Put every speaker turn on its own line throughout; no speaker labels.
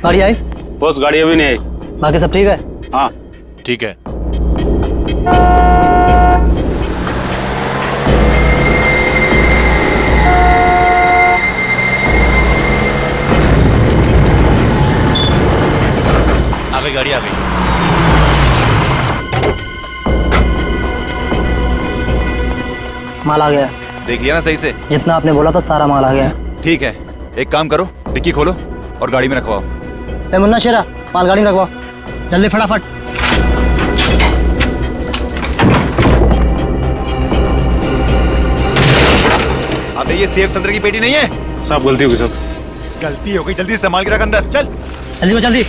गाड़ी आई?
बॉस गाड़ी अभी नहीं आई।
बाकी सब ठीक है?
हाँ
ठीक है। आ गई गाड़ी, आ गई।
माल आ गया।
देख लिया ना सही से?
जितना आपने बोला था सारा माल आ गया।
ठीक है, एक काम करो, डिक्की खोलो और गाड़ी में रखवाओ।
ए मुन्ना शेरा, माल गाड़ी में रखवाओ जल्दी फटाफट।
अबे ये सेफ संतरे की पेटी नहीं है।
सब गलती हो गई सब।
गलती हो गई, जल्दी से संभाल के रख अंदर, चल।
जल्दी जल्दी।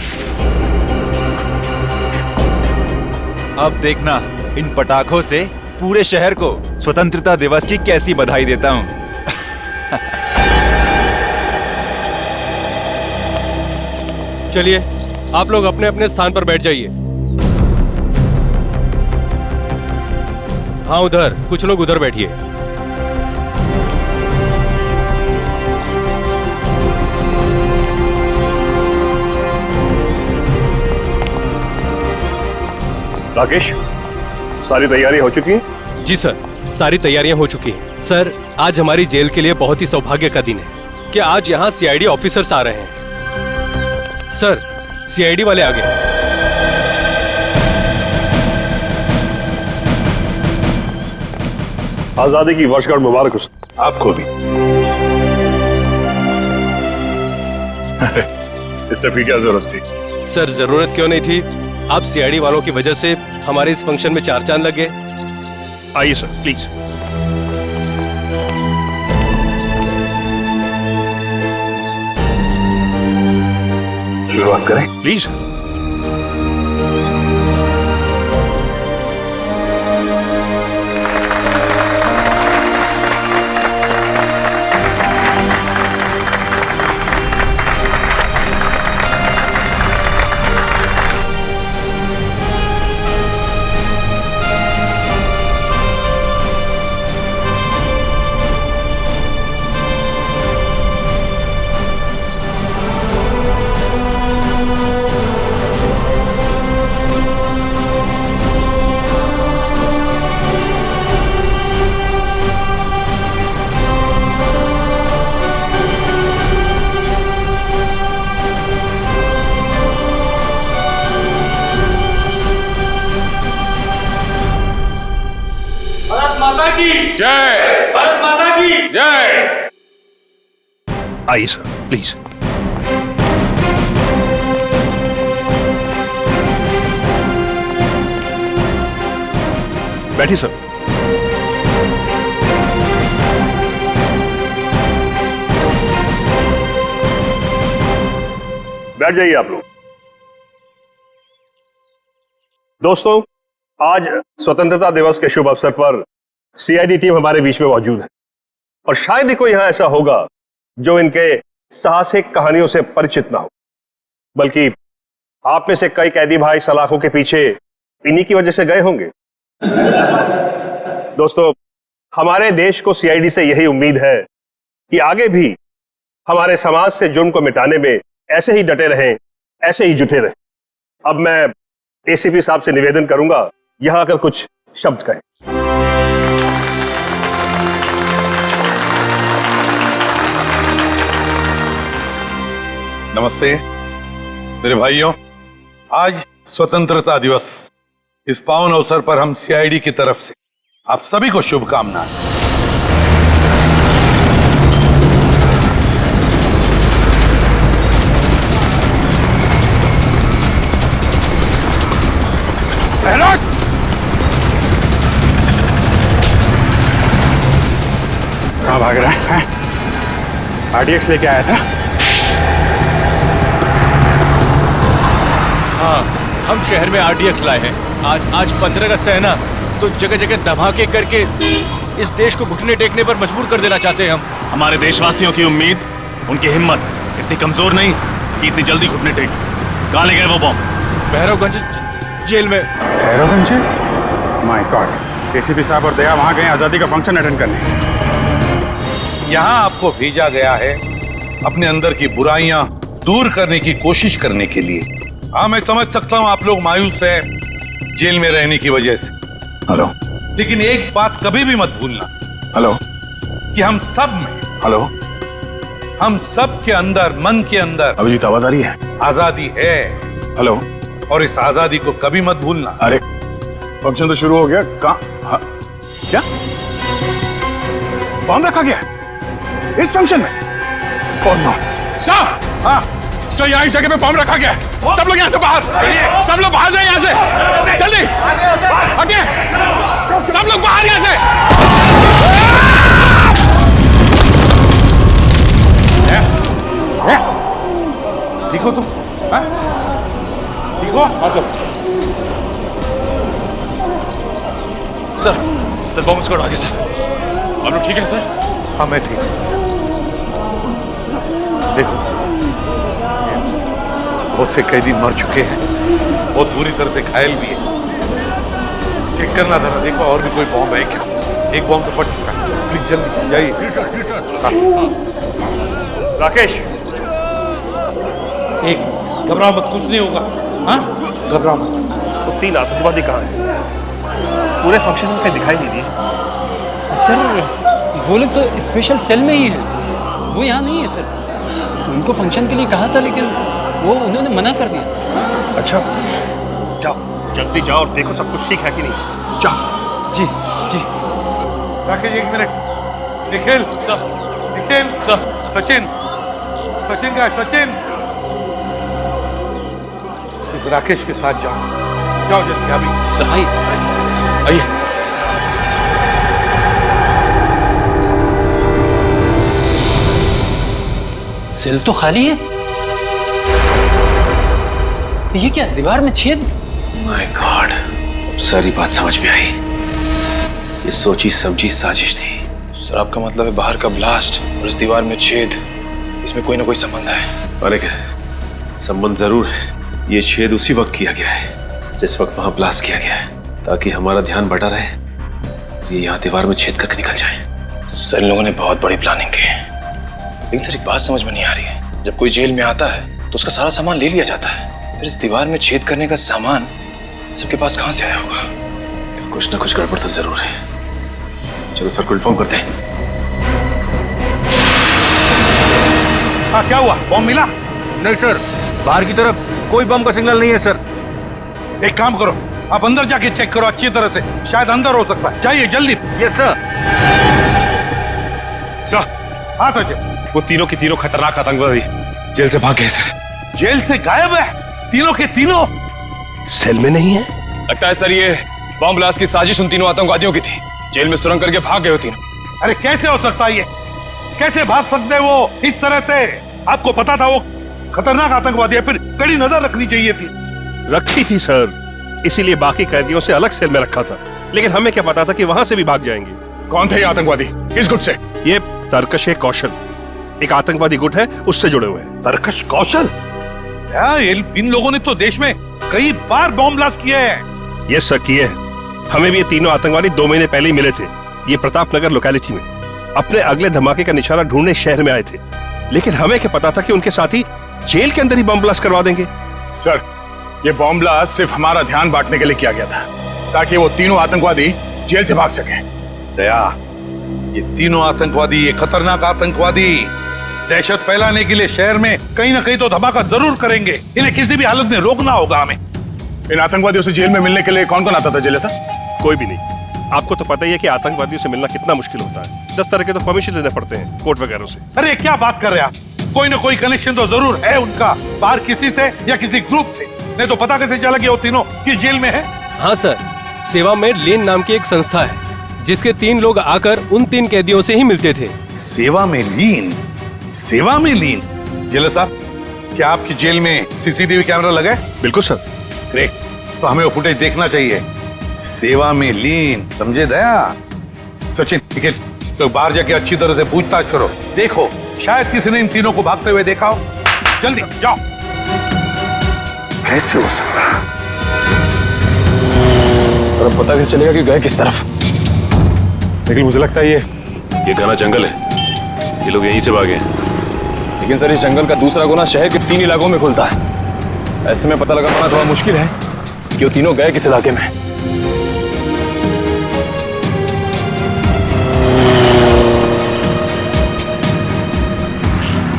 अब देखना इन पटाखों से पूरे शहर को स्वतंत्रता दिवस की कैसी बधाई देता हूँ।
चलिए आप लोग अपने अपने स्थान पर बैठ जाइए। हाँ उधर, कुछ लोग उधर बैठिए।
राकेश, सारी तैयारी हो चुकी है?
जी सर, सारी तैयारियां हो चुकी हैं। सर, आज हमारी जेल के लिए बहुत ही सौभाग्य का दिन है कि आज यहाँ सीआईडी ऑफिसर्स आ रहे हैं। सर, सीआईडी वाले आ गए।
आजादी की वर्षगांठ मुबारक हो।
आपको भी। अरे इससे भी क्या जरूरत थी?
सर, जरूरत क्यों नहीं थी? आप सीआईडी वालों की वजह से हमारे इस फंक्शन में चार चांद लग गए।
आइए सर, प्लीज।
शुरुआत करें?
प्लीज।
जय भारत माता की जय।
आइए सर, प्लीज। बैठिए सर। बैठ जाइए आप लोग। दोस्तों, आज स्वतंत्रता दिवस के शुभ अवसर पर सीआईडी टीम हमारे बीच में मौजूद है और शायद ही कोई यहां ऐसा होगा जो इनके साहसिक कहानियों से परिचित ना हो, बल्कि आप में से कई कैदी भाई सलाखों के पीछे इन्हीं की वजह से गए होंगे। दोस्तों, हमारे देश को सीआईडी से यही उम्मीद है कि आगे भी हमारे समाज से जुर्म को मिटाने में ऐसे ही डटे रहें, ऐसे ही जुटे रहें। अब मैं एसीपी साहब से निवेदन करूंगा यहां आकर कुछ शब्द कहें।
नमस्ते मेरे भाइयों, आज स्वतंत्रता दिवस। इस पावन अवसर पर हम सीआईडी की तरफ से आप सभी को शुभकामनाएं।
कहाँ भाग रहा है? आरडीएक्स लेके आया था।
हाँ, हम शहर में आरडीएक्स लाए हैं। आज 15 अगस्त है ना, तो जगह जगह धमाके करके इस देश को घुटने टेकने पर मजबूर कर देना चाहते हैं हम।
हमारे देशवासियों की उम्मीद, उनकी हिम्मत इतनी कमजोर नहीं कि इतनी जल्दी घुटने टेक। कहाँ ले गए वो बम?
भैरवगंज जेल में।
भैरवगंज? माय गॉड, एसीपी साहब और दया वहां गए आजादी का फंक्शन अटेंड करने।
यहाँ आपको भेजा गया है अपने अंदर की बुराइयां दूर करने की कोशिश करने के लिए। हाँ, मैं समझ सकता हूं आप लोग मायूस हैं जेल में रहने की वजह से।
हेलो
लेकिन एक बात कभी भी मत भूलना
हेलो
कि हम सब में,
हेलो
हम सब के अंदर, मन के अंदर
अभिजीत, आवाज आ रही है?
आजादी है
हेलो।
और इस आजादी को कभी मत भूलना।
अरे फंक्शन तो शुरू हो गया। कहाँ? क्या बॉम्ब रखा गया है इस फंक्शन में? कौन बॉम्ब?
सर, हाँ
सर, यहाँ इस जगह पे बॉम्ब रखा गया है। सब लोग यहाँ से बाहर, सब लोग बाहर जाए यहाँ से, जल्दी आगे, सब लोग बाहर यहाँ से।
ठीक हो तुम? हाँ? ठीक हो? हाँ सर।
सर बॉम्ब स्क्वाड आ गया सर। आप लोग ठीक है सर?
हाँ मैं ठीक हूँ। देखो, बहुत से कैदी मर चुके हैं, बहुत बुरी तरह से घायल भी है। चेक करना था ना, देखो और भी कोई बॉम्ब है क्या? एक बॉम्ब तो फट चुका है। प्लीज जल्दी जाइए। जी सर, जी सर। राकेश, एक घबराओ मत, कुछ नहीं होगा। हाँ, घबराओ मत।
तो 3 आतंकवादी कहाँ हैं? पूरे फंक्शन में कहीं दिखाई नहीं दिए।
सर वो लोग तो स्पेशल सेल में ही है, वो यहाँ नहीं है सर। उनको फंक्शन के लिए कहा था लेकिन वो उन्होंने मना कर दिया सर।
अच्छा, जाओ जल्दी जाओ और देखो सब कुछ ठीक है कि नहीं। जाओ।
जी जी।
Rakesh, 1 minute. Nikhil
sir,
Nikhil
sir.
Sachin, Sachin का सचिन, इस राकेश के साथ जाओ, जाओ जल्दी अभी।
सर आइए।
सेल तो खाली है। ये क्या, दीवार में छेद?
माय गॉड, सारी बात समझ में आई। ये सोची समझी साजिश थी। सर आपका मतलब है बाहर का ब्लास्ट और इस दीवार में छेद, इसमें कोई ना कोई संबंध है? अरे संबंध जरूर है। ये छेद उसी वक्त किया गया है जिस वक्त वहां ब्लास्ट किया गया है, ताकि हमारा ध्यान बटा रहे, ये यहाँ दीवार में छेद करके निकल जाए। सर इन लोगों ने बहुत बड़ी प्लानिंग की है। लेकिन सर एक बात समझ में नहीं आ रही है, जब कोई जेल में आता है तो उसका सारा सामान ले लिया जाता है, फिर इस दीवार में छेद करने का सामान सबके पास कहां से आया होगा? कुछ ना कुछ गड़बड़ तो जरूर है। चलो सर को इन्फॉर्म करते हैं।
हाँ, क्या हुआ? बॉम्ब मिला?
नहीं सर, बाहर की तरफ कोई बम का सिग्नल नहीं है सर।
एक काम करो, आप अंदर जाके चेक करो अच्छी तरह से, शायद अंदर हो सकता है। जाइए जल्दी।
Yes sir.
सर,
हाँ सचिन,
वो तीनों के तीनों खतरनाक आतंकवादी जेल से भाग गए सर।
जेल से गायब है? तीनों के तीनों
सेल में नहीं है?
लगता है सर ये बॉम्ब ब्लास्ट की साजिश उन तीनों आतंकवादियों की थी। जेल में सुरंग करके भाग गए हो तीनों।
अरे कैसे हो सकता है ये? कैसे भाग सकते हैं वो इस तरह से? आपको पता था वो खतरनाक आतंकवादी है, फिर कड़ी नजर रखनी चाहिए थी।
रखी थी सर, इसीलिए बाकी कैदियों से अलग सेल में रखा था। लेकिन हमें क्या पता था कि वहां से भी भाग जाएंगे।
कौन थे ये आतंकवादी? किस गुट से?
ये तरकश कौशल, एक आतंकवादी गुट है, उससे जुड़े हुए हैं।
तरकश कौशल? इन लोगों ने तो देश में कई बार बॉम्ब ब्लास्ट किए हैं।
ये सर किए हैं। हमें भी ये तीनों आतंकवादी 2 महीने पहले ही मिले थे, ये प्रताप नगर लोकेलिटी में। अपने अगले धमाके का निशाना ढूंढने शहर में आए थे, लेकिन हमें क्या पता था कि उनके साथी जेल के अंदर ही बम ब्लास्ट करवा देंगे।
सर, ये बॉम्ब ब्लास्ट सिर्फ हमारा ध्यान बांटने के लिए किया गया था, ताकि वो तीनों आतंकवादी जेल से भाग सके।
दया, ये तीनों आतंकवादी, ये खतरनाक आतंकवादी दहशत फैलाने के लिए शहर में कहीं ना कहीं तो धमाका जरूर करेंगे। इन्हें किसी भी हालत में रोकना होगा हमें।
इन आतंकवादियों से जेल में मिलने के लिए कौन कौन आता था जेल सर?
कोई भी नहीं। आपको तो पता ही है कि आतंकवादियों से मिलना कितना मुश्किल होता है। 10 तरह के तो परमिशन लेने पड़ते हैं कोर्ट वगैरह से।
अरे क्या बात कर रहे हैं आप? कोई ना कोई कनेक्शन तो जरूर है उनका, बाहर किसी से या किसी ग्रुप से। नहीं तो पता कैसे चला कि वो तीनों किस जेल में है?
हाँ सर, सेवा में लीन नाम की एक संस्था है जिसके 3 लोग आकर उन 3 कैदियों से ही मिलते थे।
सेवा में लीन? सेवा में लीन? जेलर साहब, क्या आपकी जेल में सीसीटीवी कैमरा लगा है?
बिल्कुल सर।
ग्रेट, तो हमें वो फुटेज देखना चाहिए। सेवा में लीन, समझे दया? सचिन, ठीक है, तो बाहर जाके अच्छी तरह से पूछताछ करो, देखो शायद किसी ने इन तीनों को भागते हुए देखा हो। जल्दी जाओ। कैसे हो सकता है?
सर अब पता कैसे चलेगा कि गए किस तरफ?
लेकिन मुझे लगता है ये घना जंगल है, ये लोग यहीं से भागे हैं।
लेकिन सर इस जंगल का दूसरा गुना शहर के 3 इलाकों में खुलता है। ऐसे में पता लगा पाना थोड़ा मुश्किल है कि वो तीनों गए किस इलाके में।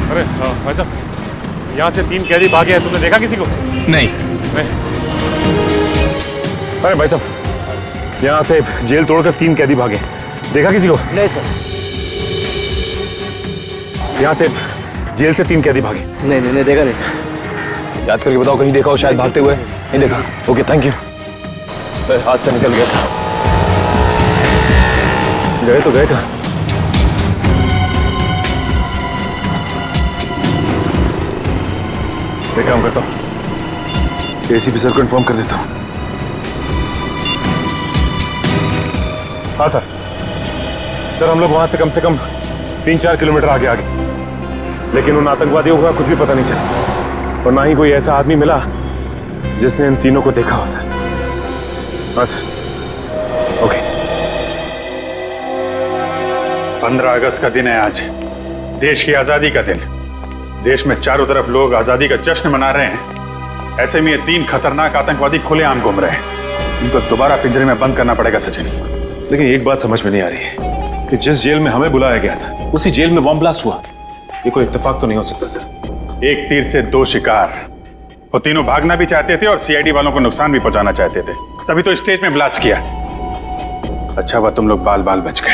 अरे भाई साहब, यहाँ से 3 कैदी भागे हैं, तुमने देखा किसी को?
नहीं।
अरे भाई साहब, यहाँ से जेल तोड़कर 3 कैदी भागे, देखा किसी को?
नहीं सर।
यहाँ से जेल से 3 कैदी भागे।
नहीं देखा नहीं।
याद करके बताओ, कहीं देखा हो शायद भागते हुए? नहीं देखा। Okay, thank you. हाथ से निकल गया साहब।
गए तो गए कहाँ? एक काम करता हूँ, एसीपी सर को इन्फॉर्म कर देता हूँ। हाँ सर, हम लोग वहां से कम 3-4 किलोमीटर आगे लेकिन उन आतंकवादियों का कुछ भी पता नहीं चला और ना ही कोई ऐसा आदमी मिला जिसने इन तीनों को देखा हो सर। हाँ सर, ओके। 15 अगस्त का दिन है आज, देश की आजादी का दिन। देश में चारों तरफ लोग आजादी का जश्न मना रहे हैं, ऐसे में ये 3 खतरनाक आतंकवादी खुलेआम घूम रहे हैं। इनको दोबारा पिंजरे में बंद करना पड़ेगा सचिन।
लेकिन एक बात समझ में नहीं आ रही है कि जिस जेल में हमें बुलाया गया था उसी जेल में बॉम्ब ब्लास्ट हुआ। ये कोई इत्तेफाक तो नहीं हो सकता सर?
एक तीर से 2 शिकार। वो तीनों भागना भी चाहते थे और सीआईडी वालों को नुकसान भी पहुंचाना चाहते थे, तभी तो स्टेज में ब्लास्ट किया। अच्छा हुआ तुम लोग बाल बाल बच गए।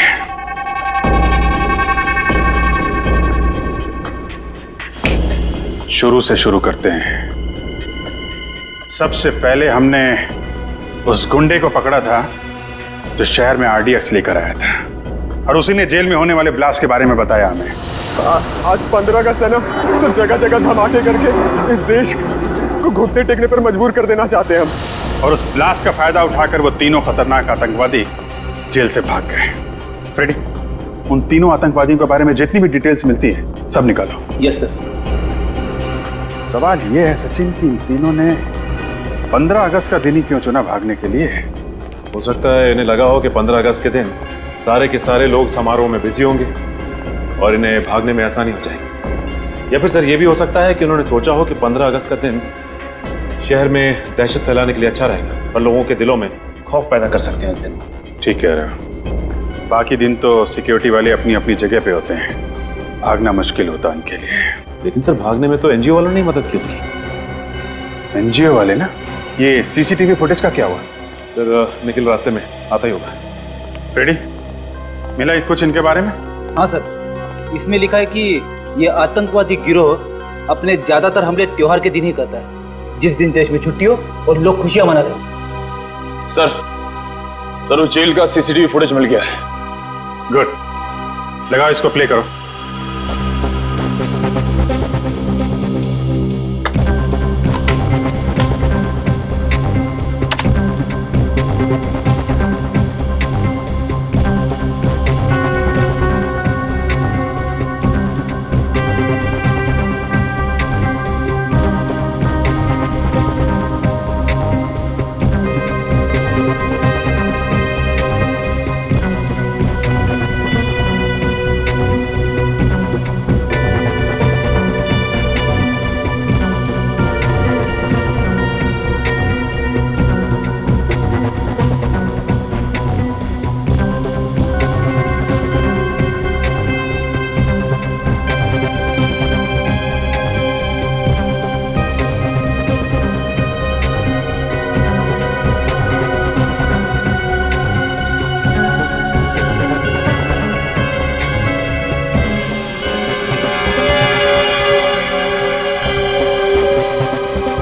शुरू से शुरू करते हैं। सबसे पहले हमने उस गुंडे को पकड़ा था जो शहर में आरडीएक्स लेकर आया था और उसी ने जेल में होने वाले ब्लास्ट के बारे में बताया हमें।
आज 15 अगस्त है ना, तो जगह जगह धमाके करके इस देश को घुटने टेकने पर मजबूर कर देना चाहते हैं हम।
और उस ब्लास्ट का फायदा उठाकर वो तीनों खतरनाक आतंकवादी जेल से भाग गए। फ्रेडी, उन तीनों आतंकवादियों के बारे में जितनी भी डिटेल्स मिलती है सब निकालो।
Yes sir.
सवाल ये है सचिन कि इन तीनों ने 15 अगस्त का दिन ही क्यों चुना भागने के लिए?
हो सकता है इन्हें लगा हो कि 15 अगस्त के दिन सारे के सारे लोग समारोह में बिजी होंगे और इन्हें भागने में आसानी हो जाएगी। या फिर सर ये भी हो सकता है कि उन्होंने सोचा हो कि 15 अगस्त का दिन शहर में दहशत फैलाने के लिए अच्छा रहेगा और लोगों के दिलों में खौफ पैदा कर सकते हैं इस दिन।
ठीक कह रहे हो। बाकी दिन तो सिक्योरिटी वाले अपनी अपनी जगह पे होते हैं, भागना मुश्किल होता है उनके लिए।
लेकिन सर भागने में तो एनजीओ वालों ने मदद की उनकी।
एनजीओ वाले ना? ये सीसीटीवी फुटेज का क्या हुआ?
सर निखिल रास्ते में आता ही होगा।
रेडी, मिला कुछ इनके बारे में?
हाँ सर, इसमें लिखा है कि ये आतंकवादी गिरोह अपने ज्यादातर हमले त्योहार के दिन ही करता है, जिस दिन देश में छुट्टी हो और लोग खुशियां मना रहे हैं।
सर उस जेल का सीसीटीवी फुटेज मिल गया है।
गुड, लगाओ इसको, प्ले करो।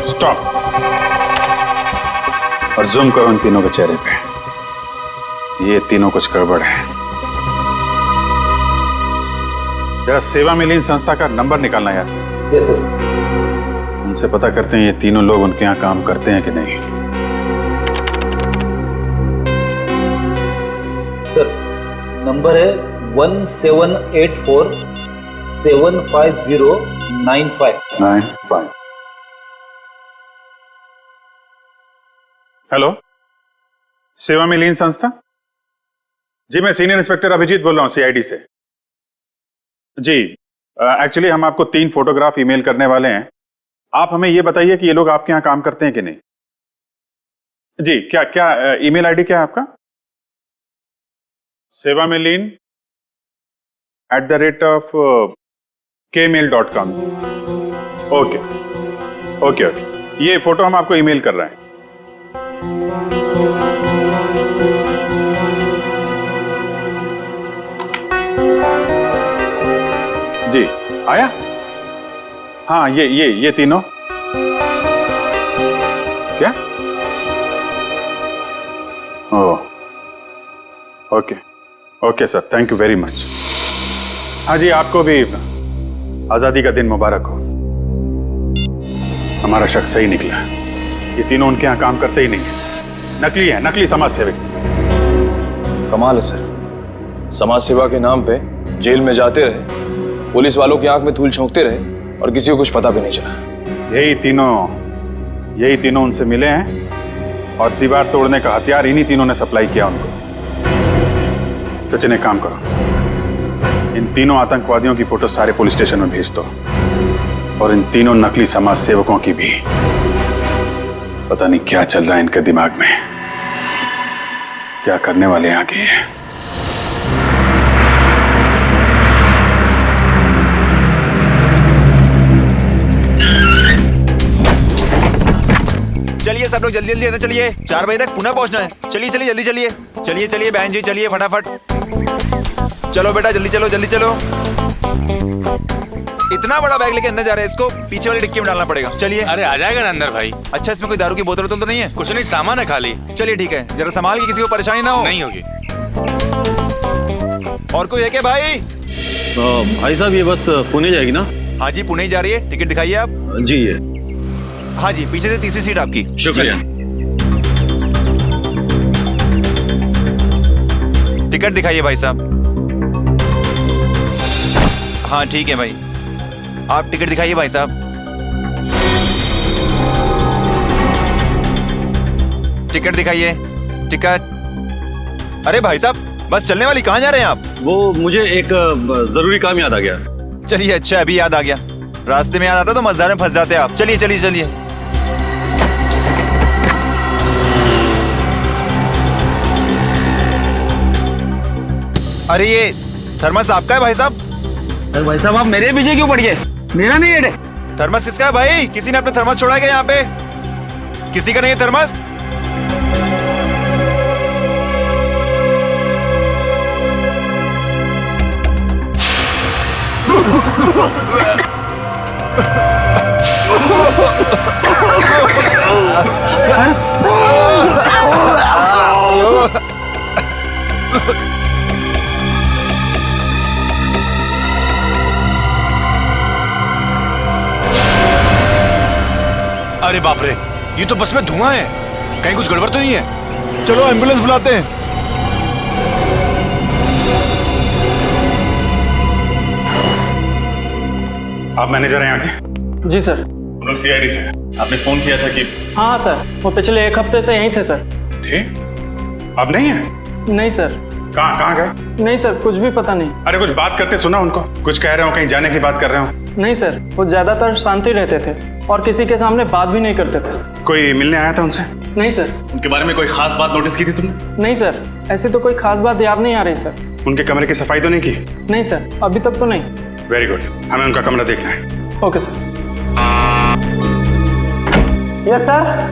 स्टॉप और जूम करो इन तीनों के चेहरे पे। ये तीनों कुछ गड़बड़ है। जरा सेवा में लीन संस्था का नंबर निकालना यार।
Yes sir.
उनसे पता करते हैं ये तीनों लोग उनके यहाँ काम करते हैं कि नहीं।
सर नंबर है 1784 75095।
हेलो, सेवा में लीन संस्था? जी मैं सीनियर इंस्पेक्टर अभिजीत बोल रहा हूँ सीआईडी से। जी
एक्चुअली हम आपको 3 फोटोग्राफ ईमेल करने वाले हैं। आप हमें ये बताइए कि ये लोग आपके यहाँ काम करते हैं कि नहीं। जी, क्या क्या ईमेल आईडी क्या है आपका? sevamilin@kmail.com। ओके ओके ओके, ये फोटो हम आपको ईमेल कर रहे हैं। जी आया? हाँ, ये तीनों क्या? Oh okay okay sir, thank you very much. हाँ जी, आपको भी आजादी का दिन मुबारक हो। हमारा शक सही निकला, ये तीनों उनके यहाँ काम करते ही नहीं है, नकली है, नकली समाज सेवक।
कमाल है सर, समाज सेवा के नाम पे जेल में जाते रहे, पुलिस वालों की आंख में धूल झोंकते रहे और किसी को कुछ पता भी नहीं चला।
यही तीनों उनसे मिले हैं और दीवार तोड़ने का हथियार इन्हीं तीनों ने सप्लाई किया उनको। सचिन, एक काम करो, इन तीनों आतंकवादियों की फोटो सारे पुलिस स्टेशन में भेज दो और इन तीनों नकली समाज सेवकों की भी। पता नहीं क्या चल रहा है इनके दिमाग में, क्या करने वाले हैं आगे।
चलिए सब लोग जल्दी जल्दी अंदर चलिए, 4 बजे तक पुनः पहुंचना है। चलिए चलिए जल्दी चलिए, चलिए चलिए बहन जी, चलिए फटाफट। चलो बेटा जल्दी चलो जल्दी चलो। इतना बड़ा बैग लेके अंदर जा रहे हैं, इसको पीछे वाली डिक्की में डालना पड़ेगा। चलिए।
अरे आ जाएगा ना अंदर भाई।
अच्छा, इसमें कोई दारू की बोतल तो नहीं है?
कुछ नहीं, सामान है खाली।
चलिए ठीक है, जरा संभाल के, किसी को परेशानी ना हो।
नहीं होगी।
और कोई है क्या भाई?
भाई साहब, ये बस पुणे जाएगी ना?
हाँ जी, पुणे ही जा रही है। टिकट दिखाइए आप।
जी ये।
हाँ जी, पीछे से तीसरी सीट आपकी।
शुक्रिया।
टिकट दिखाइए भाई साहब। हाँ ठीक है भाई, आप टिकट दिखाइए भाई साहब। टिकट दिखाइए, टिकट। अरे भाई साहब, बस चलने वाली, कहाँ जा रहे हैं आप?
वो मुझे एक जरूरी काम याद आ गया।
चलिए, अच्छा अभी याद आ गया। रास्ते में याद आता तो मजेदार में फंस जाते आप। चलिए चलिए चलिए। अरे ये थर्मस आपका है भाई साहब?
अरे भाई साहब, आप मेरे पीछे क्यों पड़ गए? मेरा नहीं है।
थर्मस किसका है भाई? किसी ने अपना थर्मस छोड़ा है क्या यहाँ पे? किसी का नहीं है थर्मस?
अरे बाप रे, ये तो बस में धुआं है, कहीं कुछ गड़बड़ तो नहीं है?
चलो एम्बुलेंस बुलाते हैं।
आप मैनेजर हैं यहाँ के?
जी सर।
हम लोग सीआईडी से। आपने फोन किया था कि?
हाँ सर, वो पिछले 1 हफ्ते से यहीं थे सर।
थे? अब नहीं है?
नहीं सर।
कहाँ गए?
नहीं सर, कुछ भी पता नहीं।
अरे कुछ बात करते सुना उनको, कुछ कह रहे हो, कहीं जाने की बात कर रहे हो?
नहीं सर, वो ज्यादातर शांति रहते थे और किसी के सामने बात भी नहीं करते थे।
कोई मिलने आया था उनसे?
नहीं सर।
उनके बारे में कोई खास बात नोटिस की थी तुमने?
नहीं सर, ऐसी तो कोई खास बात याद नहीं आ रही सर।
उनके कमरे की सफाई तो नहीं की?
नहीं सर, अभी तक तो नहीं।
वेरी गुड, हमें उनका कमरा देखना है।
Okay sir. Yes sir.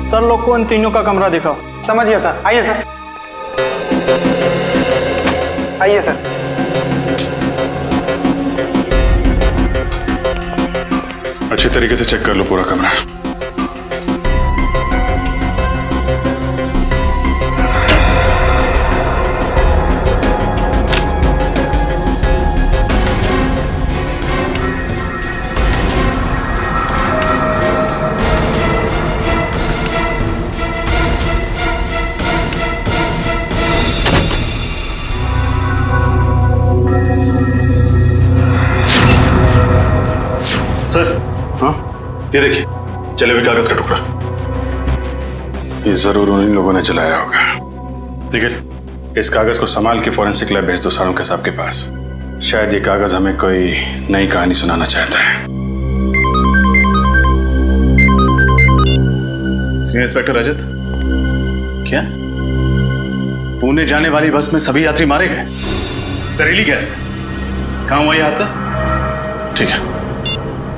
Sir लोग को इन तीनों का कमरा दिखाओ।
समझ गया सर, आइए सर। आइए सर।
अच्छी तरीके से चेक कर लो पूरा कमरा। सर, हाँ ये देखिए, जले हुए कागज का टुकड़ा। ये जरूर उन्हीं लोगों ने जलाया होगा। निखिल, इस कागज को संभाल के फॉरेंसिक लैब भेज दो सारों के साहब के पास।
शायद ये कागज हमें कोई नई कहानी सुनाना चाहता है। सीनियर इंस्पेक्टर रजत, क्या पुणे जाने वाली बस में सभी यात्री मारे गए? जहरीली गैस, कहाँ हुआ ये हादसा? ठीक है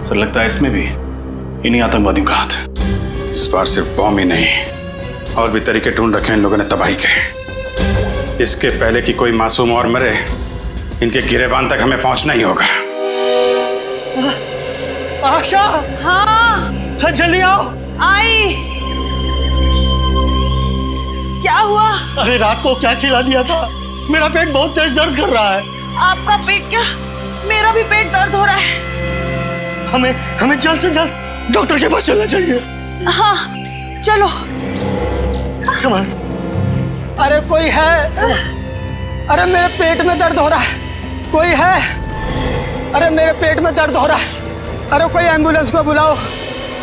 सर, लगता है इसमें भी इन्हीं आतंकवादियों का हाथ है। इस बार सिर्फ बॉम्ब ही नहीं, और भी तरीके ढूंढ रखे हैं इन लोगों ने तबाही के। इसके पहले कि कोई मासूम और मरे, इनके गिरेबान तक हमें पहुंचना ही होगा।
आशा,
हाँ
जल्दी आओ।
आई। क्या हुआ?
अरे रात को क्या खिला दिया था? मेरा पेट बहुत तेज दर्द कर रहा है।
आपका पेट क्या? मेरा भी पेट दर्द हो रहा है।
हमें जल्द से जल्द डॉक्टर के पास चलना चाहिए।
हाँ चलो।
संभाल। अरे कोई है? अरे मेरे पेट में दर्द हो रहा है, कोई है? अरे मेरे पेट में दर्द हो रहा है, अरे कोई एम्बुलेंस को बुलाओ।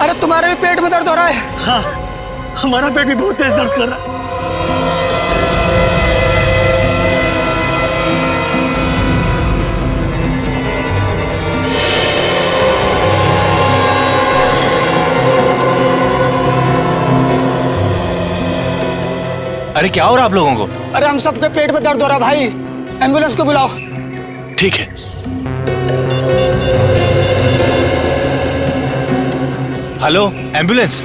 अरे तुम्हारे भी पेट में दर्द हो रहा है? हाँ, हमारा पेट भी बहुत तेज दर्द कर रहा है।
अरे क्या हो रहा आप लोगों को?
अरे हम सबके पेट में दर्द हो रहा है भाई, एम्बुलेंस को बुलाओ।
ठीक है। Hello ambulance.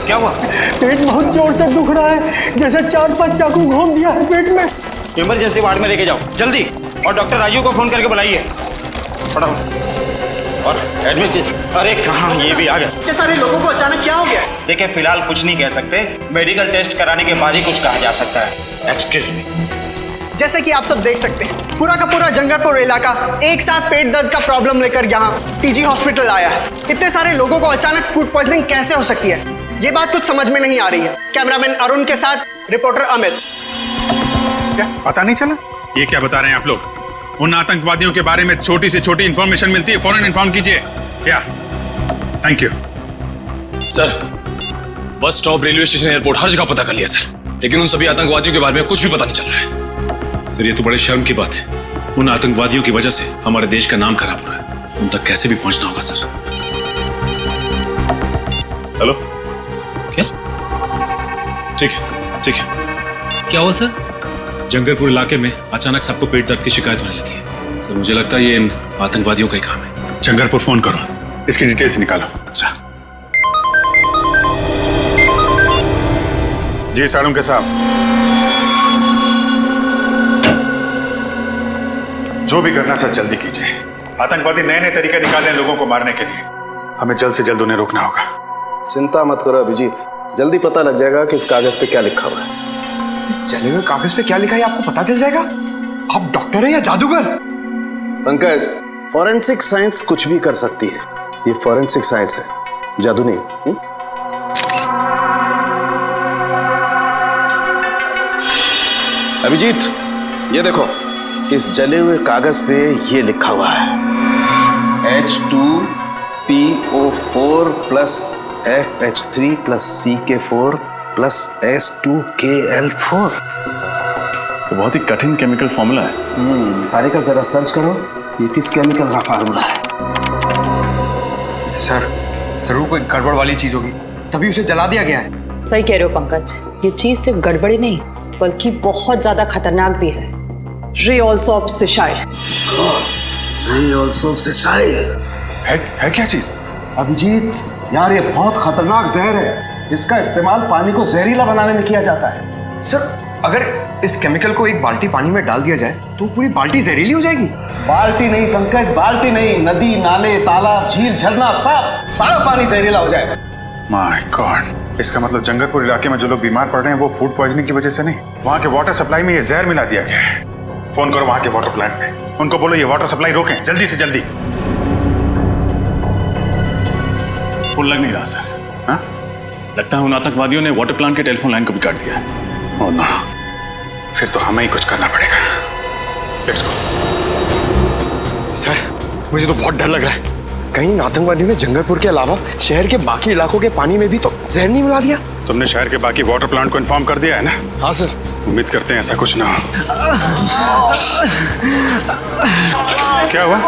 क्या हुआ?
पेट बहुत जोर से दुख रहा है, जैसे 4-5 चाकू घोंप दिया है पेट में।
इमरजेंसी वार्ड में लेके जाओ जल्दी, और डॉक्टर राजू को फोन करके बुलाइए फटाफट, और एडमिट कीजिए। अरे कहाँ, ये भी आ गया।
इतने सारे लोगों को अचानक क्या हो गया?
देखिए फिलहाल कुछ नहीं कह सकते, मेडिकल टेस्ट कराने के बाद ही कुछ कहा जा सकता है। Excuse me.
जैसे कि आप सब देख सकते हैं, पूरा का पूरा जंगलपुर इलाका एक साथ पेट दर्द का प्रॉब्लम लेकर यहाँ टीजी हॉस्पिटल आया है। इतने सारे लोगों को अचानक फूड पॉइजनिंग कैसे हो सकती है, ये बात कुछ समझ में नहीं आ रही है। कैमरामैन अरुण के साथ रिपोर्टर अमित।
क्या पता नहीं चला? ये क्या बता रहे हैं आप लोग? उन आतंकवादियों के बारे में छोटी से छोटी इंफॉर्मेशन मिलती है, फौरन इन्फॉर्म कीजिए। क्या? Thank you
sir, bus stop, railway station, airport, हर जगह पता कर लिया सर, लेकिन उन सभी आतंकवादियों के बारे में कुछ भी पता नहीं चल रहा है। सर ये तो बड़े शर्म की बात है, उन आतंकवादियों की वजह से हमारे देश का नाम खराब हो रहा है, उन तक कैसे भी पहुंचना होगा सर। हेलो, क्या? ठीक है ठीक है।
क्या हुआ सर?
जंगलपुर इलाके में अचानक सबको पेट दर्द की शिकायत होने लगी है सर। मुझे लगता है ये इन आतंकवादियों का ही काम है।
जंगलपुर फोन करो, इसकी डिटेल्स निकालो।
अच्छा
जी साड़ू के साहब, जो भी करना सर जल्दी कीजिए। आतंकवादी नए नए तरीके निकाले हैं लोगों को मारने के लिए, हमें जल्द से जल्द उन्हें रोकना होगा।
चिंता मत करो अभिजीत, जल्दी पता लग जाएगा कि इस कागज पे क्या लिखा हुआ है।
इस जले हुए कागज पे क्या लिखा है आपको पता चल जाएगा। आप डॉक्टर हैं या जादूगर?
पंकज, फॉरेंसिक साइंस कुछ भी कर सकती है, ये फॉरेंसिक साइंस है, जादू नहीं। अभिजीत ये देखो, इस जले हुए कागज पे ये लिखा हुआ है H2PO4 plus FH3 plus CK4 plus S2KL4।
तो बहुत ही कठिन केमिकल फॉर्मूला है।
तारिका जरा सर्च करो, ये किस केमिकल का फार्मूला है।
सर जरूर कोई गड़बड़ वाली चीज होगी, तभी उसे जला दिया गया है।
सही कह रहे हो पंकज, ये चीज सिर्फ गड़बड़ी नहीं बल्कि बहुत ज्यादा खतरनाक भी है। रियोल्सोप सिशाइल।
रियोल्सोप सिशाइल
है क्या चीज?
अभिजीत यार, ये बहुत खतरनाक जहर है, इसका इस्तेमाल पानी को जहरीला बनाने में किया जाता है।
सर अगर इस केमिकल को एक बाल्टी पानी में डाल दिया जाए तो पूरी बाल्टी जहरीली हो जाएगी।
बाल्टी नहीं पंकज, बाल्टी नहीं, नदी नाले तालाब झील झरना सब सारा पानी जहरीला हो जाएगा।
माय गॉड, इसका मतलब जंगलपुर इलाके में जो लोग बीमार पड़ रहे हैं वो फूड पॉइजनिंग की वजह से नहीं, वहाँ के वाटर सप्लाई में ये जहर मिला दिया गया है। फोन करो वहाँ के वाटर प्लांट में, उनको बोलो ये वाटर सप्लाई रोकें जल्दी से जल्दी।
फोन लग नहीं रहा सर।
हाँ? लगता है उन आतंकवादियों ने वाटर प्लांट के टेलीफोन लाइन को भी काट दिया है। ओह ना, फिर तो हमें ही कुछ करना पड़ेगा। Let's go.
सर, मुझे तो बहुत डर लग रहा है। कहीं आतंकवादियों ने जंगलपुर के अलावा शहर के बाकी इलाकों के पानी में भी तो जहर नहीं मिला दिया?
तुमने शहर के बाकी वाटर प्लांट को इन्फॉर्म कर दिया है ना?
हाँ सर।
उम्मीद करते हैं ऐसा कुछ ना हो। क्या हुआ?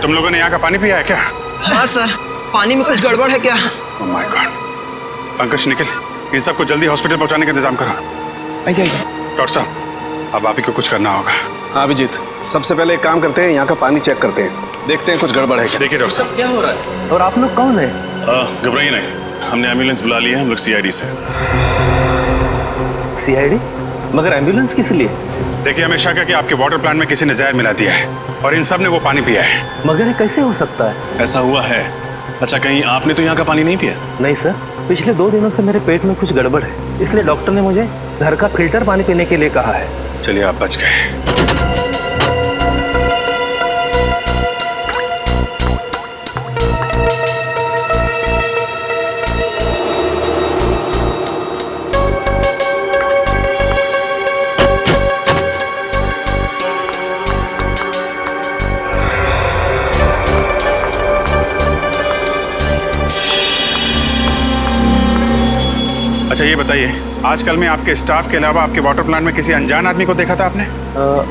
तुम लोगों ने यहाँ का पानी पिया है क्या?
हाँ सर, पानी में कुछ गड़बड़ है क्या?
Oh my God. Pankaj, Nikhil, इन सबको जल्दी हॉस्पिटल पहुंचाने का इंतजाम करो। डॉक्टर साहब, अब आप ही को कुछ करना होगा।
हाँ अभिजीत, सबसे पहले एक काम करते हैं, यहाँ का पानी चेक करते हैं, देखते हैं कुछ गड़बड़ है क्या।
देखिए डॉक्टर साहब,
क्या हो रहा है और आप लोग कौन है?
घबराइए नहीं, हमने एम्बुलेंस बुला ली है। हम लोग सीआईडी से।
सीआईडी? मगर एम्बुलेंस किस लिए?
देखिए, हमें शक है कि आपके वाटर प्लांट में किसी ने जहर मिला दिया है और इन सब ने वो पानी पिया है।
मगर ये कैसे हो सकता है?
ऐसा हुआ है। अच्छा, कहीं आपने तो यहाँ का पानी नहीं पिया?
नहीं सर, पिछले 2 दिनों से मेरे पेट में कुछ गड़बड़ है, इसलिए डॉक्टर ने मुझे घर का फिल्टर पानी पीने के लिए कहा है।
चलिए, आप बच गए। अच्छा ये बताइए, आजकल में आपके स्टाफ के अलावा आपके वाटर प्लांट में किसी अनजान आदमी को देखा था आपने?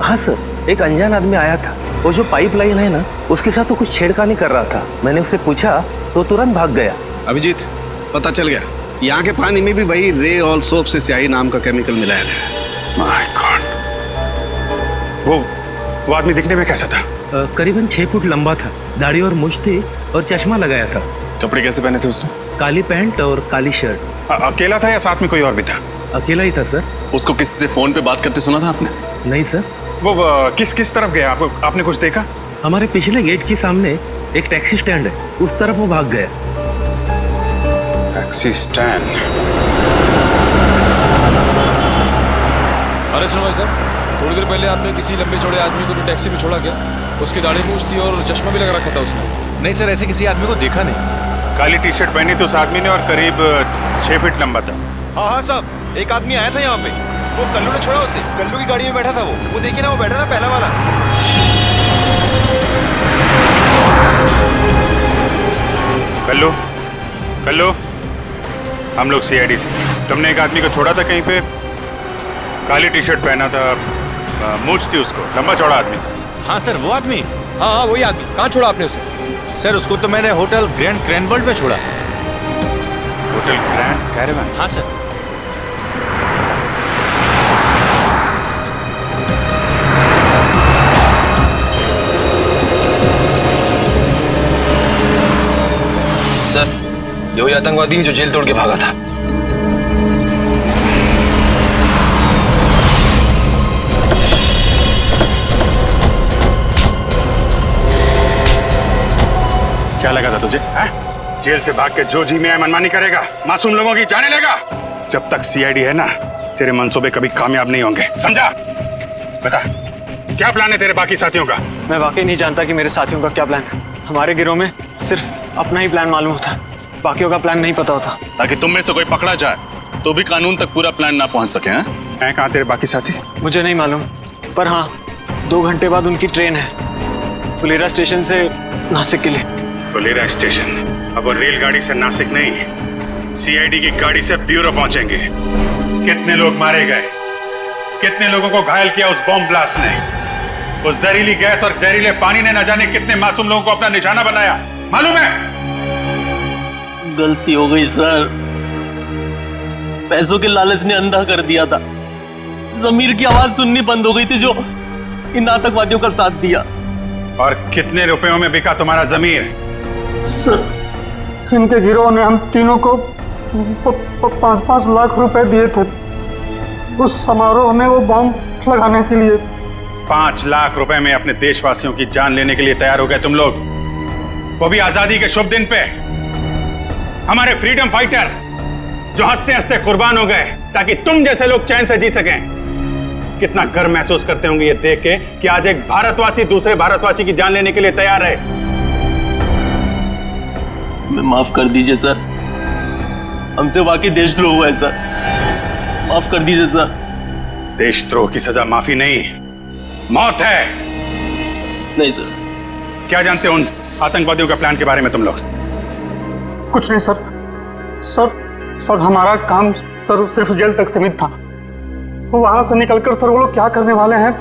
हाँ सर, एक अनजान आदमी आया था। वो जो पाइप लाइन है ना, उसके साथ वो कुछ छेड़खानी कर रहा था। मैंने उससे पूछा तो तुरंत भाग गया। अभिजीत, पता चल गया, यहाँ के पानी में भी वही रे ऑल सोप से स्याही नाम का केमिकल मिलाया गया।
My God. वो आदमी दिखने में कैसा था?
करीबन 6 फुट लंबा था, दाढ़ी और मूंछ थी और चश्मा लगाया था।
कपड़े कैसे पहने थे उसने?
काली पैंट और काली शर्ट।
अकेला था या साथ में कोई और भी था?
अकेला ही था सर।
उसको किसी से फोन पे बात करते सुना था आपने?
नहीं सर।
वो किस तरफ गया? आपने कुछ देखा?
हमारे पिछले गेट के सामने एक टैक्सी स्टैंड है, उस तरफ वो भाग गया।
Taxi stand?
अरे सुनो भाई साहब, थोड़ी देर पहले आपने किसी लंबे चौड़े आदमी को भी टैक्सी में छोड़ा क्या? उसकी दाढ़ी मूंछ थी और चश्मा भी लगा रखा था उसने।
नहीं सर, ऐसे किसी आदमी को देखा नहीं।
काली टी शर्ट पहनी थी उस आदमी ने और करीब 6 फीट लंबा था।
हाँ साहब, एक आदमी आया था यहाँ पे। वो कल्लू ने छोड़ा उसे। कल्लू की गाड़ी में बैठा था वो देखिए ना, वो बैठा ना पहला वाला।
कल्लू, कल्लू, हम लोग सीआईडी से। तुमने एक आदमी को छोड़ा था कहीं पे, काली टी शर्ट पहना था, मूंछ थी उसको, लंबा चौड़ा आदमी था।
हाँ सर, वो आदमी।
हाँ वही आदमी। कहाँ छोड़ा आपने उसे?
सर, उसको तो मैंने होटल ग्रैंड क्रैनवर्ल्ड में छोड़ा।
Hotel grand caravan?
हाँ सर।
सर, ये वही आतंकवादी है जो जेल तोड़ के भागा था।
क्या लगा था तुझे? जेल से भाग के जो जी में मनमानी करेगा, मासूम लोगों की जाने लेगा। जब तक सीआईडी है ना, तेरे मंसूबे कभी कामयाब नहीं होंगे, समझा? बता, क्या प्लान है तेरे बाकी साथियों का?
मैं वाकई नहीं जानता कि मेरे साथियों का क्या प्लान है। हमारे गिरोह में सिर्फ अपना ही प्लान मालूम होता, बाकियों का प्लान नहीं पता होता।
ताकि तुम में से कोई पकड़ा जाए तो भी कानून तक पूरा प्लान ना पहुंच सके। हैं कहाँ तेरे बाकी साथी?
मुझे नहीं मालूम, पर हाँ 2 घंटे बाद उनकी ट्रेन है, फुलेरा स्टेशन से नासिक के लिए।
फुलेरा स्टेशन? अब वो रेलगाड़ी से नासिक नहीं, सीआईडी की गाड़ी से ब्यूरो पहुंचेंगे। कितने लोग मारे गए, कितने लोगों को घायल किया उस बॉम्ब ब्लास्ट ने। वो जहरीली गैस और जहरीले पानी ने न जाने कितने मासूम लोगों को अपना निशाना बनाया, मालूम है?
गलती हो गई सर, पैसों के लालच ने अंधा कर दिया था। जमीर की आवाज सुननी बंद हो गई थी जो इन आतंकवादियों का साथ दिया।
और कितने रुपयों में बिका तुम्हारा जमीर?
सर, इनके गिरोह ने हम तीनों को 5-5 लाख रुपए दिए थे उस समारोह में वो बॉम्ब लगाने के लिए।
5 लाख रुपए में अपने देशवासियों की जान लेने के लिए तैयार हो गए तुम लोग, वो भी आजादी के शुभ दिन पे। हमारे फ्रीडम फाइटर जो हंसते हंसते कुर्बान हो गए ताकि तुम जैसे लोग चैन से जी सकें। कितना गर्व महसूस करते होंगे ये देख के कि आज एक भारतवासी दूसरे भारतवासी की जान लेने के लिए तैयार है।
हमें माफ कर दीजिए सर, हमसे वाकई देशद्रोह हुआ है सर, माफ कर दीजिए सर।
देशद्रोह की सजा माफी नहीं, मौत है।
नहीं सर।
क्या जानते हो उन आतंकवादियों के प्लान के बारे में तुम लोग?
कुछ नहीं सर। सर हमारा काम सर सिर्फ जेल तक सीमित था। वहां से निकलकर सर वो लोग क्या करने वाले हैं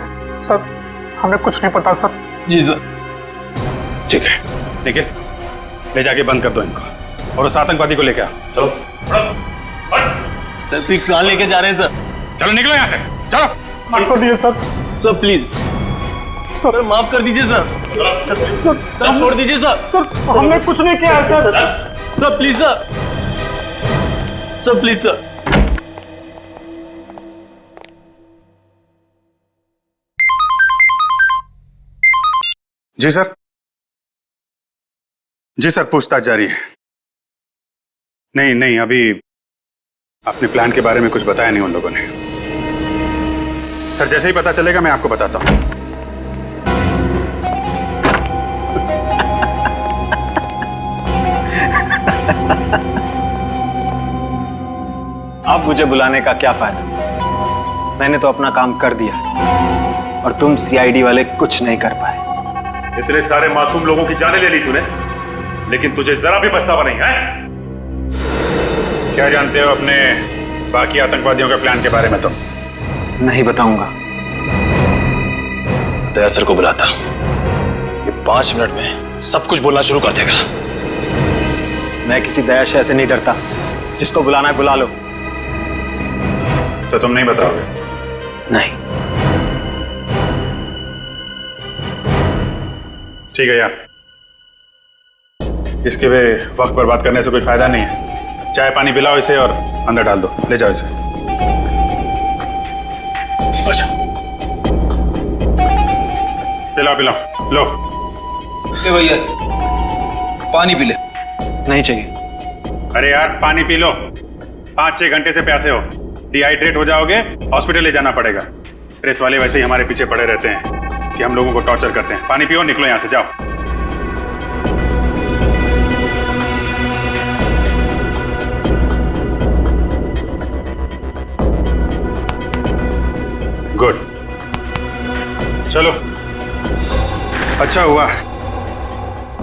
सर, हमें कुछ नहीं पता सर।
जी सर।
ठीक है, निखिल ले जाके बंद कर दो इनको और उस आतंकवादी को लेके आओ। चलो
सर फिक्स लेके जा रहे हैं सर।
चलो निकलो यहाँ से, चलो।
माफ कर दीजिए सर।
सर प्लीज सर, माफ कर दीजिए सर। सर छोड़ दीजिए सर।
सर हमने कुछ नहीं किया sir.
Sir please sir, sir please sir.
जी सर। जी सर, पूछताछ जारी है। नहीं अभी अपने प्लान के बारे में कुछ बताया नहीं उन लोगों ने। सर जैसे ही पता चलेगा मैं आपको बताता हूं।
अब मुझे बुलाने का क्या फायदा? मैंने तो अपना काम कर दिया और तुम सीआईडी वाले कुछ नहीं कर पाए।
इतने सारे मासूम लोगों की जानें ले ली तूने, लेकिन तुझे जरा भी पछतावा नहीं है?
क्या जानते हो अपने बाकी आतंकवादियों के प्लान के बारे में? तो
नहीं बताऊंगा।
दया सर को बुलाता, ये 5 मिनट में सब कुछ बोलना शुरू कर देगा।
मैं किसी दया शय से नहीं डरता, जिसको बुलाना है बुला लो।
तो तुम नहीं बताओगे?
नहीं।
ठीक है यार, इसके वे वक्त बर्बाद करने से कोई फायदा नहीं है। चाय पानी पिलाओ इसे और अंदर डाल दो, ले जाओ इसे। अच्छा पिलाओ लो।
ए भैया पानी पी ले।
नहीं चाहिए।
अरे यार पानी पी लो, 5-6 घंटे से प्यासे हो, डिहाइड्रेट हो जाओगे, हॉस्पिटल ले जाना पड़ेगा। प्रेस वाले वैसे ही हमारे पीछे पड़े रहते हैं कि हम लोगों को टॉर्चर करते हैं। पानी पियो, निकलो यहां से, जाओ। गुड, चलो अच्छा हुआ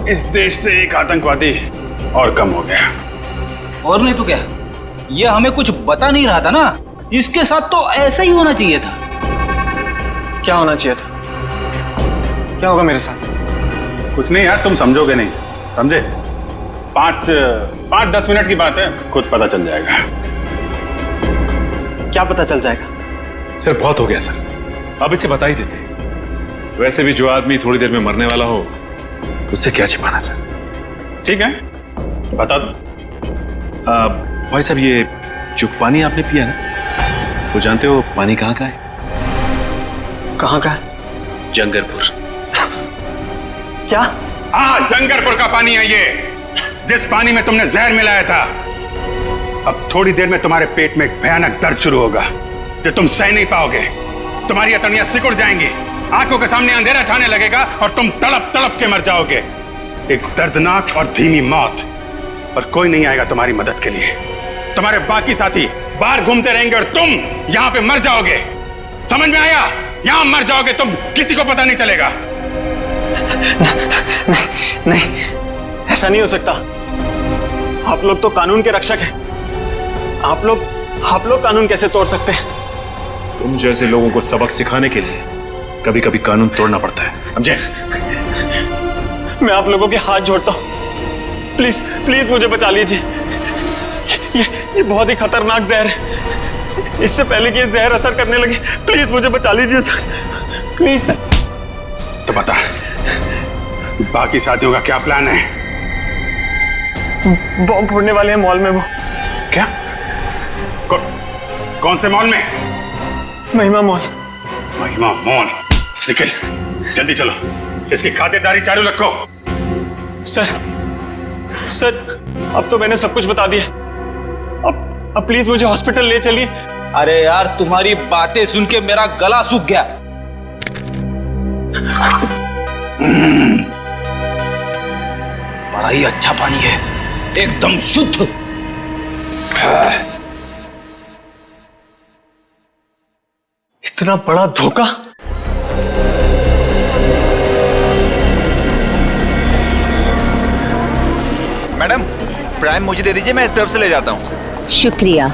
इस देश से एक आतंकवादी और कम हो गया।
और नहीं तो क्या, ये हमें कुछ बता नहीं रहा था ना, इसके साथ तो ऐसा ही होना चाहिए था।
क्या होना चाहिए था? क्या होगा मेरे साथ?
कुछ नहीं यार, तुम समझोगे नहीं, समझे? 5-10 मिनट की बात है, खुद पता चल जाएगा।
क्या पता चल जाएगा?
सर बहुत हो गया सर, अब इसे बता ही देते। वैसे भी जो आदमी थोड़ी देर में मरने वाला हो, उससे क्या छिपाना सर।
ठीक है बता दो।
भाई साहब, ये जो पानी आपने पिया ना, वो जानते हो पानी कहाँ का है?
कहाँ का है?
जंगरपुर।
क्या?
हाँ, जंगरपुर का पानी है ये, जिस पानी में तुमने जहर मिलाया था। अब थोड़ी देर में तुम्हारे पेट में एक भयानक दर्द शुरू होगा जो तुम सह नहीं पाओगे। तुम्हारी अतड़ियां सिकुड़ जाएंगी, आंखों के सामने अंधेरा छाने लगेगा और तुम तड़प तड़प के मर जाओगे। एक दर्दनाक और धीमी मौत, और कोई नहीं आएगा तुम्हारी मदद के लिए। तुम्हारे बाकी साथी बाहर घूमते रहेंगे और तुम यहां पे मर जाओगे। समझ में आया? यहां मर जाओगे तुम, किसी को पता नहीं चलेगा।
नहीं, ऐसा नहीं हो सकता। आप लोग तो कानून के रक्षक हैं। आप लोग कानून कैसे तोड़ सकते हैं?
तुम जैसे लोगों को सबक सिखाने के लिए कभी कभी कानून तोड़ना पड़ता है, समझे?
मैं आप लोगों के हाथ जोड़ता हूं, प्लीज प्लीज मुझे बचा लीजिए। ये बहुत ही खतरनाक जहर है। इससे पहले कि ये जहर असर करने लगे, प्लीज मुझे बचा लीजिए सर, प्लीज सर।
तो बता, बाकी साथियों का क्या प्लान है?
बॉम्ब फोड़ने वाले हैं मॉल में। वो
क्या? कौन से मॉल में?
महिमा मॉल।
महिमा मॉल? निकल, जल्दी चलो, इसकी खातिरदारी चालू रखो।
सर अब तो मैंने सब कुछ बता दिया। अब प्लीज मुझे हॉस्पिटल ले चलिए।
अरे यार, तुम्हारी बातें सुन के मेरा गला सूख गया। बड़ा ही अच्छा पानी है, एकदम शुद्ध।
इतना बड़ा धोखा।
मैडम प्राइम मुझे दे दीजिए, मैं इस तरफ से ले जाता हूँ।
शुक्रिया।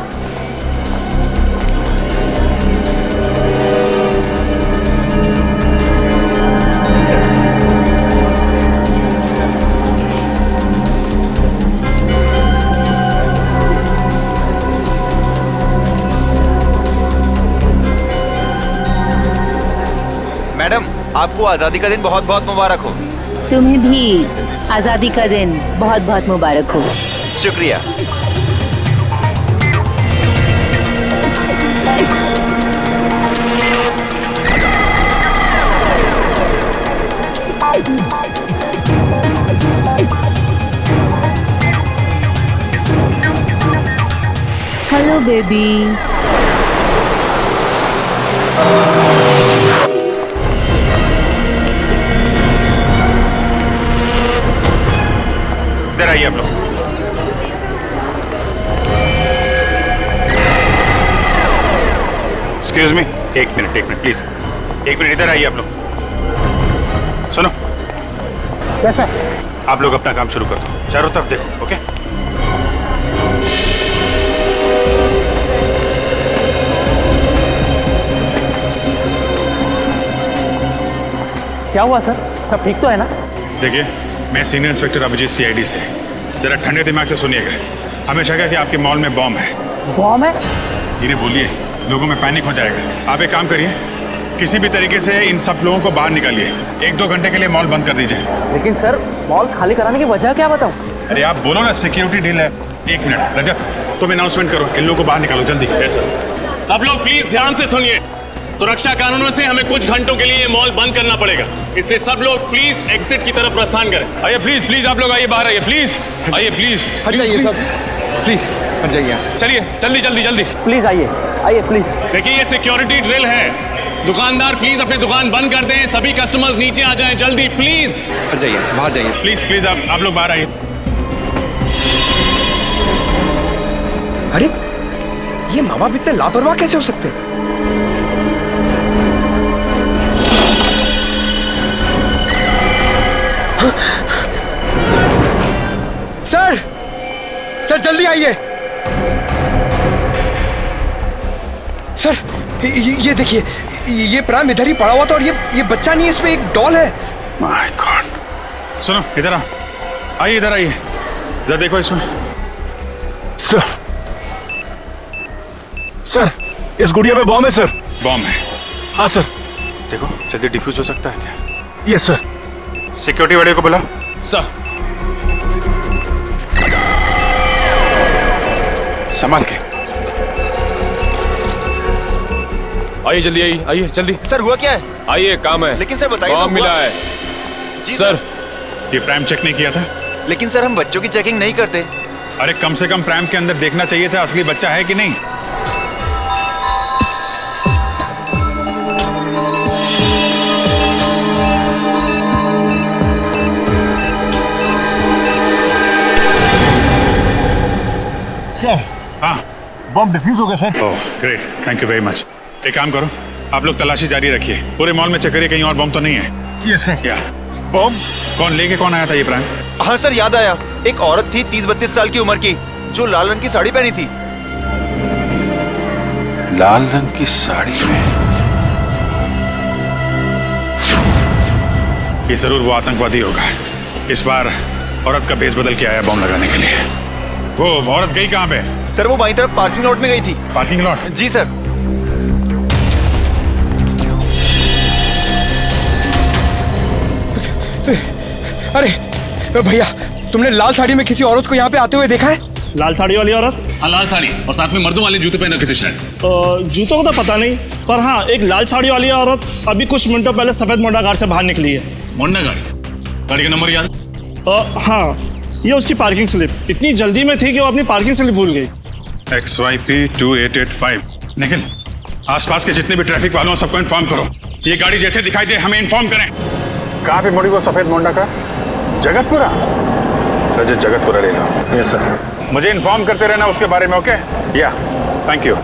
मैडम आपको आजादी का दिन बहुत बहुत मुबारक हो।
तुम्हें भी आजादी का दिन बहुत बहुत मुबारक हो।
शुक्रिया।
Hello baby.
इधर आइए आप लोग। एक्सक्यूज मी, एक मिनट प्लीज, एक मिनट इधर आइए आप लोग। सुनो,
कैसा?
आप लोग अपना काम शुरू कर दो, चारों तरफ देखो। ओके?
क्या हुआ सर? सब ठीक तो है ना?
देखिए, मैं सीनियर इंस्पेक्टर अभिजीत सीआईडी से। जरा ठंडे दिमाग से सुनिएगा। हमें शक है कि आपके मॉल में बॉम्ब है।
बॉम्ब है?
धीरे बोलिए, लोगों में पैनिक हो जाएगा। आप एक काम करिए, किसी भी तरीके से इन सब लोगों को बाहर निकालिए। 1-2 घंटे के लिए मॉल बंद कर दीजिए।
लेकिन सर, मॉल खाली कराने की वजह क्या बताऊं?
अरे आप बोलो ना, सिक्योरिटी डील है। 1 मिनट रजत, तुम अनाउंसमेंट करो, इन लोगों को बाहर निकालो जल्दी।
सब लोग प्लीज ध्यान से सुनिए। सुरक्षा कानूनों से हमें कुछ घंटों के लिए मॉल बंद करना पड़ेगा, इसलिए सब लोग प्लीज एग्जिट की तरफ प्रस्थान करें।
आइए प्लीज, आप लोग आइए, बाहर आइए प्लीज, आइए प्लीज।
हट जाइए सब, प्लीज हट जाइए यहाँ से।
चलिए जल्दी।
प्लीज आइए प्लीज।
देखिए ये सिक्योरिटी ड्रिल है। दुकानदार प्लीज अपनी दुकान बंद कर दें, सभी कस्टमर्स नीचे आ जाएं जल्दी प्लीज।
हट जाइए, बाहर जाइए
प्लीज, आप लोग बाहर आइए।
अरे ये माँ बाप इतने लापरवाह कैसे हो सकते हैं? सर जल्दी आइए। सर ये देखिए, ये प्राइम इधर ही पड़ा हुआ था और ये बच्चा नहीं है, इसमें एक डॉल है।
My God. सुनो, इधर आइए, इधर आइए, जरा देखो इसमें। सर इस गुड़िया में बॉम्ब है सर। बॉम्ब है? हाँ सर। देखो जल्दी डिफ्यूज हो सकता है क्या? Yes sir. सिक्योरिटी वाले को बुला। सर संभाल के
आइए, जल्दी आइए जल्दी।
सर हुआ क्या है?
आइए, काम है।
लेकिन सर बताइए,
बॉम्ब मिला है।
जी
सर, ये प्राइम चेक नहीं किया था?
लेकिन सर हम बच्चों की चेकिंग नहीं करते।
अरे कम से कम प्राइम के अंदर देखना चाहिए था असली बच्चा है कि नहीं।
सर,
हाँ,
बॉम्ब डिफ्यूज हो गया sir.
Oh great, thank you very much. एक काम करो, आप लोग तलाशी जारी रखिए, पूरे मॉल में चेक करिए कहीं और बॉम्ब तो नहीं है।
Yes sir.
क्या बॉम्ब? कौन आया था ये प्राइम?
हाँ सर, याद आया। एक औरत थी 30-32 साल की उम्र की, जो लाल रंग की साड़ी पहनी थी।
लाल रंग की साड़ी में?
ये जरूर वो आतंकवादी होगा। इस बार औरत का भेष बदल के आया बॉम्ब लगाने के लिए। वो औरत गई कहाँ पे?
सर वो बाईं तरफ पार्किंग लॉट में गई थी।
Parking lot?
जी सर।
अरे भैया, तुमने लाल साड़ी में किसी औरत को यहाँ पे आते हुए देखा है?
लाल साड़ी वाली औरत?
हाँ, लाल साड़ी और साथ में मर्दों वाले जूते पहन रखे थे शायद।
जूतों को तो पता नहीं, पर हाँ एक लाल साड़ी वाली औरत अभी कुछ मिनटों पहले सफेद मोंडा कार से बाहर निकली है।
मोंडा गाड़ी का नंबर याद?
हाँ, ये उसकी पार्किंग स्लिप। इतनी जल्दी में थी कि वो अपनी पार्किंग स्लिप भूल गई।
XYP 2885। निखिल, आसपास के जितने भी ट्रैफिक वालों सबको इन्फॉर्म करो। ये गाड़ी जैसे दिखाई दे हमें इन्फॉर्म करें। कहाँ पे मुड़ी वो सफेद मोंडा का? जगतपुरा?
रजत जगतपुरा ले लो। Yes sir. मुझे इन्फॉर्म करते रहना उसके बारे में, ओके? या, थैंक यू।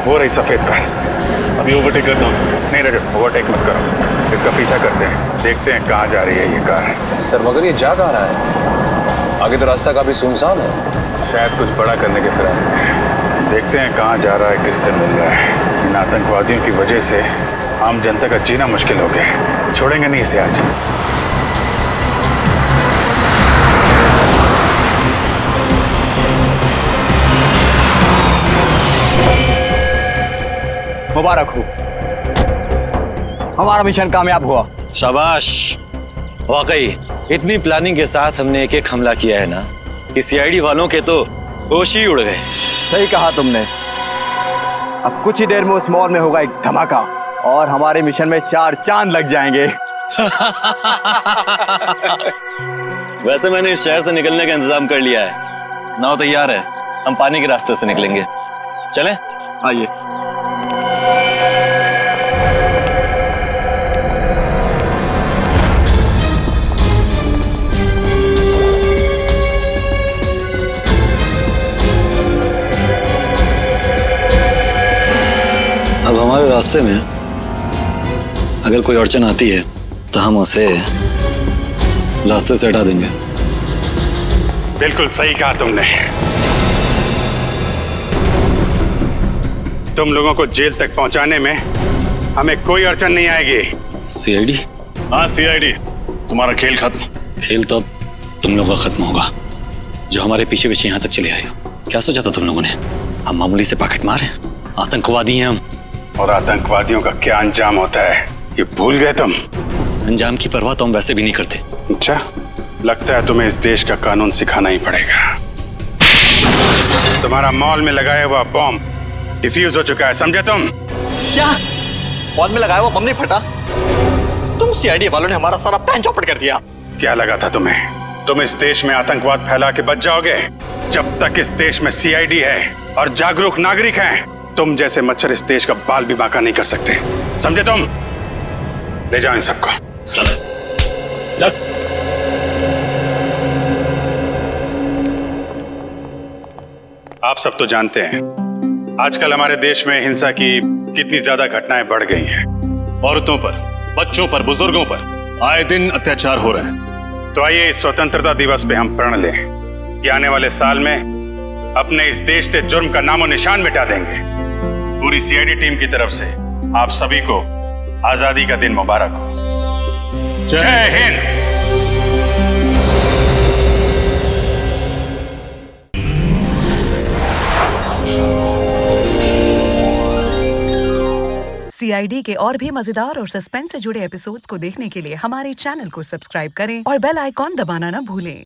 वो रही सफेद कार। अभी ओवरटेक करता हूँ सर। नहीं रजत, ओवरटेक मत करो, इसका पीछा करते हैं, देखते हैं कहाँ जा रही है ये कार।
सर मगर ये जा कहाँ रहा है? आगे तो रास्ता काफी सुनसान है।
शायद कुछ बड़ा करने के फिराक में। देखते हैं कहाँ जा रहा है, किससे मिल रहा है। इन आतंकवादियों की वजह से आम जनता का जीना मुश्किल हो गया। छोड़ेंगे नहीं इसे आज।
मुबारक हो, हमारा मिशन कामयाब हुआ।
शाबाश। वाकई इतनी प्लानिंग के साथ हमने एक एक हमला किया है ना कि सीआईडी वालों के तो होश ही उड़ गए।
सही कहा तुमने। अब कुछ ही देर में उस मॉल में होगा एक धमाका और हमारे मिशन में 4 चांद लग जाएंगे।
वैसे मैंने इस शहर से निकलने का इंतजाम कर लिया है। नाव तैयार है, हम पानी के रास्ते से निकलेंगे। चलें?
आइए।
अब हमारे रास्ते में अगर कोई अड़चन आती है तो हम उसे रास्ते से हटा देंगे।
बिल्कुल सही कहा तुमने। तुम लोगों को जेल तक पहुंचाने में हमें कोई अड़चन नहीं आएगी।
सीआईडी?
हाँ सीआईडी, तुम्हारा खेल खत्म।
खेल तो अब तुम लोगों का खत्म होगा, जो हमारे पीछे पीछे यहाँ तक चले आए हो। क्या सोचा था तुम लोगों ने? हम मामूली से पॉकेट मारे? आतंकवादी हैं हम।
और आतंकवादियों का क्या अंजाम होता है ये भूल गए तुम?
अंजाम की परवाह तो हम वैसे भी नहीं करते।
अच्छा, लगता है तुम्हें इस देश का कानून सिखाना ही पड़ेगा। तुम्हारा मॉल में लगाया हुआ बॉम्ब डिफ्यूज हो चुका है, समझे तुम?
क्या मॉल में लगाया हुआ बम नहीं फटा? तुम सीआईडी वालों ने हमारा सारा प्लान चौपट कर दिया।
क्या लगा था तुम्हें तुम इस देश में आतंकवाद फैला के बच जाओगे? जब तक इस देश में सीआईडी है और जागरूक नागरिक हैं, तुम जैसे मच्छर इस देश का बाल भी बांका नहीं कर सकते, समझे तुम? ले जाओ इन सबको। चल। आप सब तो जानते हैं आजकल हमारे देश में हिंसा की कितनी ज्यादा घटनाएं बढ़ गई हैं।
औरतों पर, बच्चों पर, बुजुर्गों पर आए दिन अत्याचार हो रहे हैं।
तो आइए इस स्वतंत्रता दिवस पे हम प्रण लें कि आने वाले साल में अपने इस देश से जुर्म का नामो निशान मिटा देंगे। पूरी सीआईडी टीम की तरफ से आप सभी को आजादी का दिन मुबारक हो। जय हिंद।
सीआईडी के और भी मजेदार और सस्पेंस से जुड़े एपिसोड्स को देखने के लिए हमारे चैनल को सब्सक्राइब करें और बेल आइकॉन दबाना ना भूलें।